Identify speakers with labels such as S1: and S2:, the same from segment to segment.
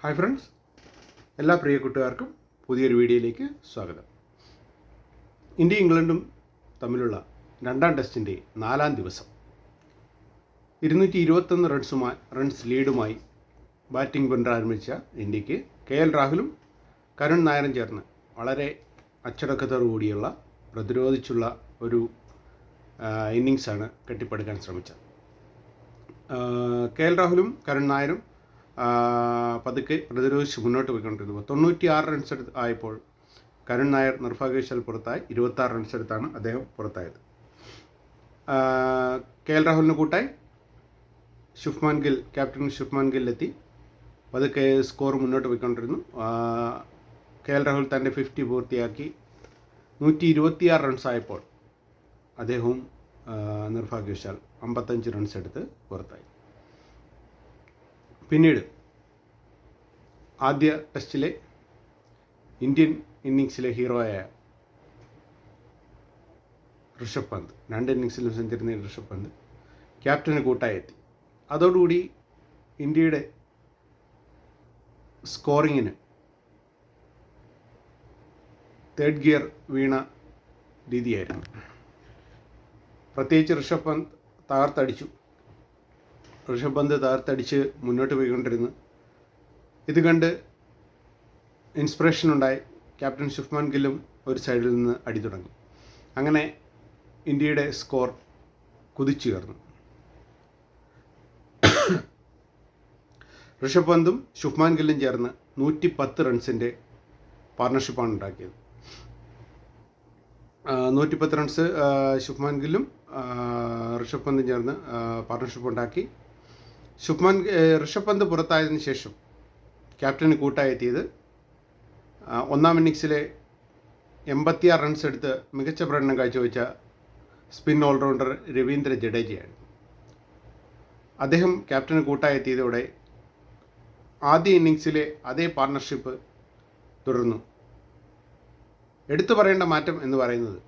S1: Hi friends, എല്ലാ പ്രിയ കൂട്ടുകാർക്കും പുതിയൊരു വീഡിയോയിലേക്ക് സ്വാഗതം. ഇന്ത്യയും ഇംഗ്ലണ്ടും തമ്മിലുള്ള രണ്ടാം ടെസ്റ്റിൻ്റെ 4-ാം ദിവസം 221 റൺസ് ലീഡുമായി ബാറ്റിംഗ് പുനരാരംഭിച്ച ഇന്ത്യക്ക് KL രാഹുലും കരുൺ നായരും ചേർന്ന് വളരെ അച്ചടക്കത്തോടുകൂടിയുള്ള പ്രതിരോധിച്ചുള്ള ഒരു ഇന്നിങ്സാണ് കെട്ടിപ്പടുക്കാൻ ശ്രമിച്ചത്. KL രാഹുലും കരുൺ നായരും പതുക്കെ പ്രതിരോധിച്ച് മുന്നോട്ട് പോയിക്കൊണ്ടിരുന്നു. 96 റൺസ് ആയപ്പോൾ കരുൺ നായർ നിർഭാഗ്യവശാൽ പുറത്തായി. 26 റൺസ് എടുത്താണ് അദ്ദേഹം പുറത്തായത്. KL രാഹുലിന് കൂട്ടായി ശുഭ്മാൻ ഗിൽ, ക്യാപ്റ്റൻ ശുഭ്മാൻ ഗിൽ എത്തി. പതുക്കെ സ്കോർ മുന്നോട്ട് പോയിക്കൊണ്ടിരുന്നു. KL രാഹുൽ തൻ്റെ 50 പൂർത്തിയാക്കി. 126 റൺസ് ആയപ്പോൾ അദ്ദേഹവും നിർഭാഗ്യവശാൽ 55 റൺസ് എടുത്ത് പുറത്തായി. പിന്നീട് ആദ്യ ടെസ്റ്റിലെ ഇന്ത്യൻ ഇന്നിങ്സിലെ ഹീറോയായ ഋഷഭ് പന്ത്, 2 ഇന്നിങ്സിലും സെഞ്ചുറി നേടിയ ഋഷഭ് പന്ത് ക്യാപ്റ്റന് കൂട്ടായി എത്തി. അതോടുകൂടി ഇന്ത്യയുടെ സ്കോറിങ്ങിന് തേർഡ് ഗിയർ വീണ രീതിയായിരുന്നു. പ്രത്യേകിച്ച് ഋഷഭ് പന്ത് തകർത്തടിച്ച് മുന്നോട്ട് പോയിക്കൊണ്ടിരുന്നു. ഇത് കണ്ട് ഇൻസ്പിറേഷൻ ഉണ്ടായി ക്യാപ്റ്റൻ ശുഭ്മാൻ ഗില്ലും ഒരു സൈഡിൽ നിന്ന് അടി തുടങ്ങി. അങ്ങനെ ഇന്ത്യയുടെ സ്കോർ കുതിച്ചുയർന്നു. ഋഷഭ് പന്തും ശുഭ്മാൻ ഗില്ലും ചേർന്ന് 110 റൺസിൻ്റെ പാർട്ണർഷിപ്പാണ് ഉണ്ടാക്കിയത്. 110 റൺസ് ശുഭ്മാൻ ഗില്ലും ഋഷഭ് പന്തും ചേർന്ന് പാർട്ണർഷിപ്പ് ഉണ്ടാക്കി. ഋഷഭ് പന്ത് പുറത്തായതിനു ശേഷം ക്യാപ്റ്റന് കൂട്ടായി എത്തിയത് ഒന്നാം ഇന്നിങ്സിലെ 86 റൺസ് എടുത്ത് മികച്ച പ്രകടനം കാഴ്ചവെച്ച സ്പിൻ ഓൾറൗണ്ടർ രവീന്ദ്ര ജഡേജയാണ്. അദ്ദേഹം ക്യാപ്റ്റന് കൂട്ടായി എത്തിയതോടെ ആദ്യ ഇന്നിങ്സിലെ അതേ പാർട്ണർഷിപ്പ് തുടർന്നു. എടുത്തു പറയേണ്ട മാറ്റം എന്ന് പറയുന്നത്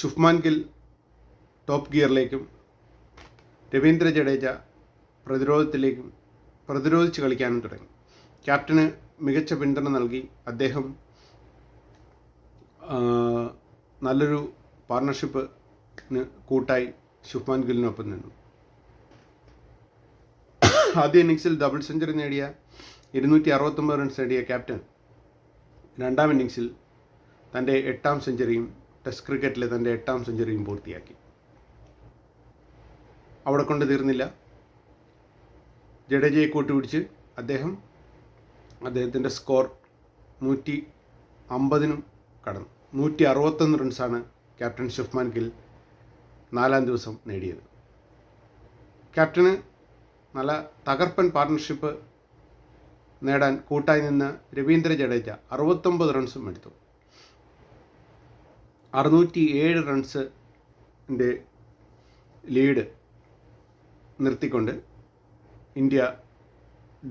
S1: ശുഭ്മാൻ ഗിൽ ടോപ്പ് ഗിയറിലേക്കും രവീന്ദ്ര ജഡേജ പ്രതിരോധിച്ച് കളിക്കാനും തുടങ്ങി. ക്യാപ്റ്റന് മികച്ച പിന്തുണ നൽകി അദ്ദേഹം നല്ലൊരു പാർട്ണർഷിപ്പിന് കൂട്ടായി ശുഭ്മാൻ ഗില്ലിനൊപ്പം നിന്നു. ആദ്യ ഇന്നിങ്സിൽ ഡബിൾ സെഞ്ചുറി നേടിയ 269 റൺസ് നേടിയ ക്യാപ്റ്റൻ രണ്ടാം ഇന്നിങ്സിൽ തൻ്റെ 8ാം സെഞ്ചുറിയും ടെസ്റ്റ് ക്രിക്കറ്റിലെ തൻ്റെ 8ാം സെഞ്ചുറിയും പൂർത്തിയാക്കി. അവിടെ കൊണ്ട് തീർന്നില്ല. ജഡേജയെ കൂട്ടുപിടിച്ച് അദ്ദേഹത്തിൻ്റെ സ്കോർ 150-നും കടന്നു. 161 റൺസാണ് ക്യാപ്റ്റൻ ശുഭ്മാൻ ഗിൽ 4-ാം ദിവസം നേടിയത്. ക്യാപ്റ്റന് നല്ല തകർപ്പൻ പാർട്ണർഷിപ്പ് നേടാൻ കൂട്ടായി നിന്ന് രവീന്ദ്ര ജഡേജ 69 റൺസും എടുത്തു. 607 റൺസിൻ്റെ ലീഡ് നിർത്തിക്കൊണ്ട് ഇന്ത്യ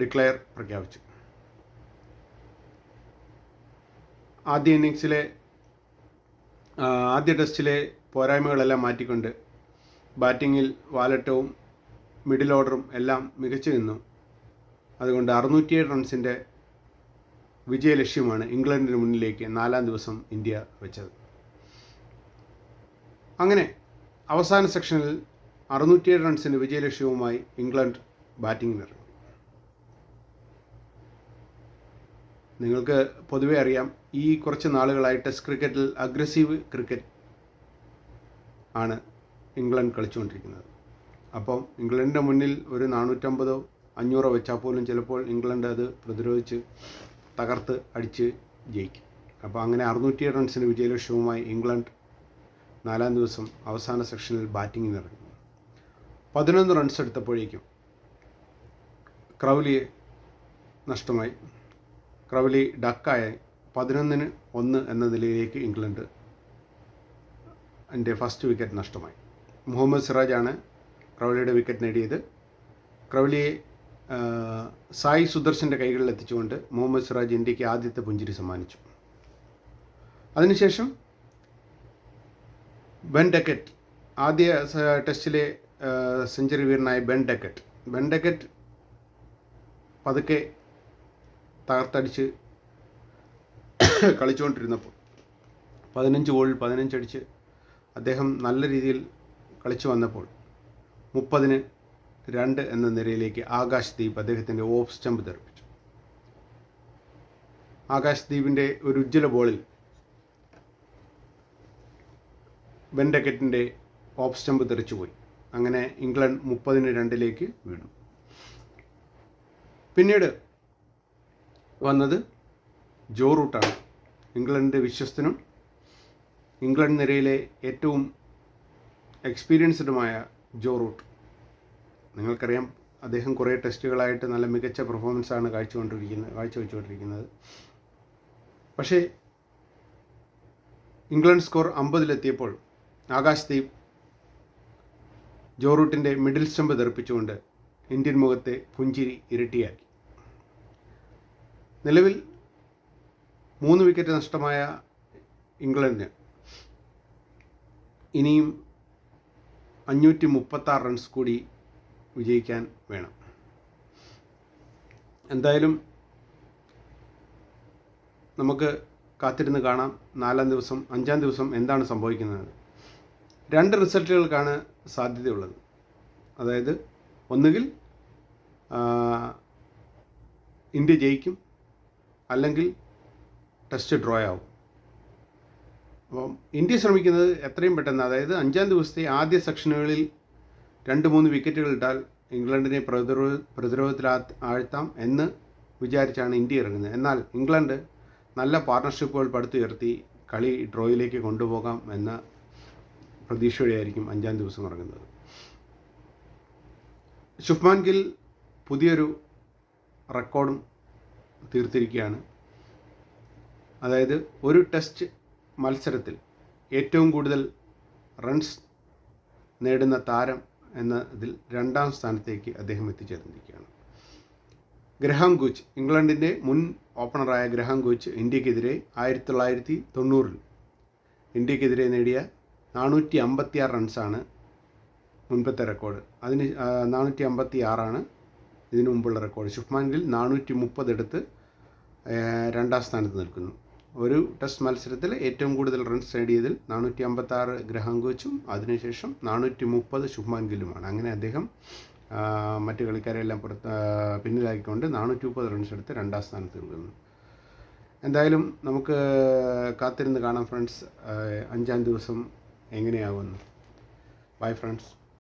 S1: ഡിക്ലെയർ പ്രഖ്യാപിച്ചു. ആദ്യ ടെസ്റ്റിലെ പോരായ്മകളെല്ലാം മാറ്റിക്കൊണ്ട് ബാറ്റിങ്ങിൽ വാലറ്റവും മിഡിൽ ഓർഡറും എല്ലാം മികച്ചു നിന്നു. അതുകൊണ്ട് 607 റൺസിൻ്റെ വിജയലക്ഷ്യമാണ് ഇംഗ്ലണ്ടിന് മുന്നിലേക്ക് 4-ാം ദിവസം ഇന്ത്യ വെച്ചത്. അങ്ങനെ അവസാന സെക്ഷനിൽ 607 റൺസിൻ്റെ വിജയലക്ഷ്യവുമായി ഇംഗ്ലണ്ട് ബാറ്റിങ്ങിനിറങ്ങി. നിങ്ങൾക്ക് പൊതുവെ അറിയാം, ഈ കുറച്ച് നാളുകളായി ടെസ്റ്റ് ക്രിക്കറ്റിൽ അഗ്രസീവ് ക്രിക്കറ്റ് ആണ് ഇംഗ്ലണ്ട് കളിച്ചുകൊണ്ടിരിക്കുന്നത്. അപ്പം ഇംഗ്ലണ്ടിൻ്റെ മുന്നിൽ ഒരു 450-500 വെച്ചാൽ പോലും ചിലപ്പോൾ ഇംഗ്ലണ്ട് അത് പ്രതിരോധിച്ച് തകർത്ത് അടിച്ച് ജയിക്കും. അപ്പോൾ അങ്ങനെ 607 റൺസിന് വിജയലക്ഷ്യവുമായി ഇംഗ്ലണ്ട് 4-ാം ദിവസം അവസാന സെക്ഷനിൽ ബാറ്റിങ്ങിനിറങ്ങി. 11 റൺസ് എടുത്തപ്പോഴേക്കും ക്രൗലിയെ നഷ്ടമായി. ക്രൗലി ഡക്കായ 11-1 എന്ന നിലയിലേക്ക് ഇംഗ്ലണ്ട് ഫസ്റ്റ് വിക്കറ്റ് നഷ്ടമായി. മുഹമ്മദ് സിറാജാണ് ക്രൗലിയുടെ വിക്കറ്റ് നേടിയത്. ക്രൗലിയെ സായി സുദർശൻ്റെ കൈകളിൽ എത്തിച്ചുകൊണ്ട് മുഹമ്മദ് സിറാജ് ഇന്ത്യക്ക് ആദ്യത്തെ പുഞ്ചിരി സമ്മാനിച്ചു. അതിനുശേഷം ബെൻ ഡക്കറ്റ്, ആദ്യ ടെസ്റ്റിലെ സെഞ്ചുറി വീരനായ ബെൻ ഡക്കറ്റ് പതുക്കെ തകർത്തടിച്ച് കളിച്ചുകൊണ്ടിരുന്നപ്പോൾ 15 ബോളിൽ 15 അടിച്ച് അദ്ദേഹം നല്ല രീതിയിൽ കളിച്ചു വന്നപ്പോൾ 30-2 എന്ന നിലയിലേക്ക് ആകാശ് ദീപ് അദ്ദേഹത്തിൻ്റെ ഓഫ് സ്റ്റമ്പ് തെറിപ്പിച്ചു. ആകാശ് ദീപിൻ്റെ ഒരു ഉജ്ജ്വല ബോളിൽ ബെൻ ഡക്കറ്റിൻ്റെ ഓഫ് സ്റ്റമ്പ് തെറിച്ചുപോയി. അങ്ങനെ ഇംഗ്ലണ്ട് 30-2 വീണു. പിന്നീട് വന്നത് ജോ റൂട്ടാണ്. ഇംഗ്ലണ്ടിൻ്റെ വിശ്വസ്തനും ഇംഗ്ലണ്ട് നിരയിലെ ഏറ്റവും എക്സ്പീരിയൻസ്ഡുമായ ജോ റൂട്ട്. നിങ്ങൾക്കറിയാം, അദ്ദേഹം കുറേ ടെസ്റ്റുകളായിട്ട് നല്ല മികച്ച പെർഫോമൻസാണ് കാഴ്ചവെച്ചുകൊണ്ടിരിക്കുന്നത്. പക്ഷേ ഇംഗ്ലണ്ട് സ്കോർ 50-ലെത്തിയപ്പോൾ ആകാശ് ദീപ് ജോ റൂട്ടിൻ്റെ മിഡിൽ സ്റ്റമ്പ് തെറിപ്പിച്ചുകൊണ്ട് ഇന്ത്യൻ മുഖത്തെ പുഞ്ചിരി ഇരട്ടിയാക്കി. നിലവിൽ 3 വിക്കറ്റ് നഷ്ടമായ ഇംഗ്ലണ്ടിന് ഇനിയും 536 റൺസ് കൂടി വിജയിക്കാൻ വേണം. എന്തായാലും നമുക്ക് കാത്തിരുന്ന് കാണാം 4-ാം ദിവസം 5-ാം ദിവസം എന്താണ് സംഭവിക്കുന്നത്. 2 റിസൾട്ടുകൾക്കാണ് സാധ്യതയുള്ളത്. അതായത് ഒന്നുകിൽ ഇന്ത്യ ജയിക്കും, അല്ലെങ്കിൽ ടെസ്റ്റ് ഡ്രോ ആവും. അപ്പം ഇന്ത്യ ശ്രമിക്കുന്നത് എത്രയും പെട്ടെന്ന്, അതായത് 5-ാം ദിവസത്തെ ആദ്യ സെക്ഷനുകളിൽ 2-3 വിക്കറ്റുകൾ ഇട്ടാൽ ഇംഗ്ലണ്ടിനെ പ്രതിരോധത്തിൽ ആഴ്ത്താം എന്ന് വിചാരിച്ചാണ് ഇന്ത്യ ഇറങ്ങുന്നത്. എന്നാൽ ഇംഗ്ലണ്ട് നല്ല പാർട്ണർഷിപ്പുകൾ പടുത്തുയർത്തി കളി ഡ്രോയിലേക്ക് കൊണ്ടുപോകാം എന്ന പ്രതീക്ഷയോടെയായിരിക്കും 5-ാം ദിവസം ഇറങ്ങുന്നത്. ശുഭ്മാൻ ഗിൽ പുതിയൊരു റെക്കോർഡും തീർത്തിരിക്കുകയാണ്. അതായത് ഒരു ടെസ്റ്റ് മത്സരത്തിൽ ഏറ്റവും കൂടുതൽ റൺസ് നേടുന്ന താരം എന്നതിൽ 2-ാം സ്ഥാനത്തേക്ക് അദ്ദേഹം എത്തിച്ചേർന്നിരിക്കുകയാണ്. ഗ്രഹാം ഗൂച്ച്, ഇംഗ്ലണ്ടിൻ്റെ മുൻ ഓപ്പണറായ ഗ്രഹാം ഗൂച്ച് ഇന്ത്യക്കെതിരെ 1990 ഇന്ത്യക്കെതിരെ നേടിയ 456 റൺസാണ് മുൻപത്തെ റെക്കോർഡ്. 456 ഇതിനു മുമ്പുള്ള റെക്കോർഡ്. ശുഭ്മാൻ ഗിൽ 430 എടുത്ത് 2-ാം സ്ഥാനത്ത് നിൽക്കുന്നു. ഒരു ടെസ്റ്റ് മത്സരത്തിൽ ഏറ്റവും കൂടുതൽ റൺസ് നേടിയതിൽ 456 ഗ്രഹാം ഗൂച്ചും അതിനുശേഷം 430 ശുഭ്മാൻ ഗില്ലുമാണ്. അങ്ങനെ അദ്ദേഹം മറ്റു കളിക്കാരെല്ലാം പിന്നിലാക്കിക്കൊണ്ട് 430 റൺസ് എടുത്ത് 2-ാം സ്ഥാനത്ത് നിൽക്കുന്നു. എന്തായാലും നമുക്ക് കാത്തിരുന്ന് കാണാം ഫ്രണ്ട്സ്, 5-ാം ദിവസം എങ്ങനെയാകുമെന്ന്. Bye friends.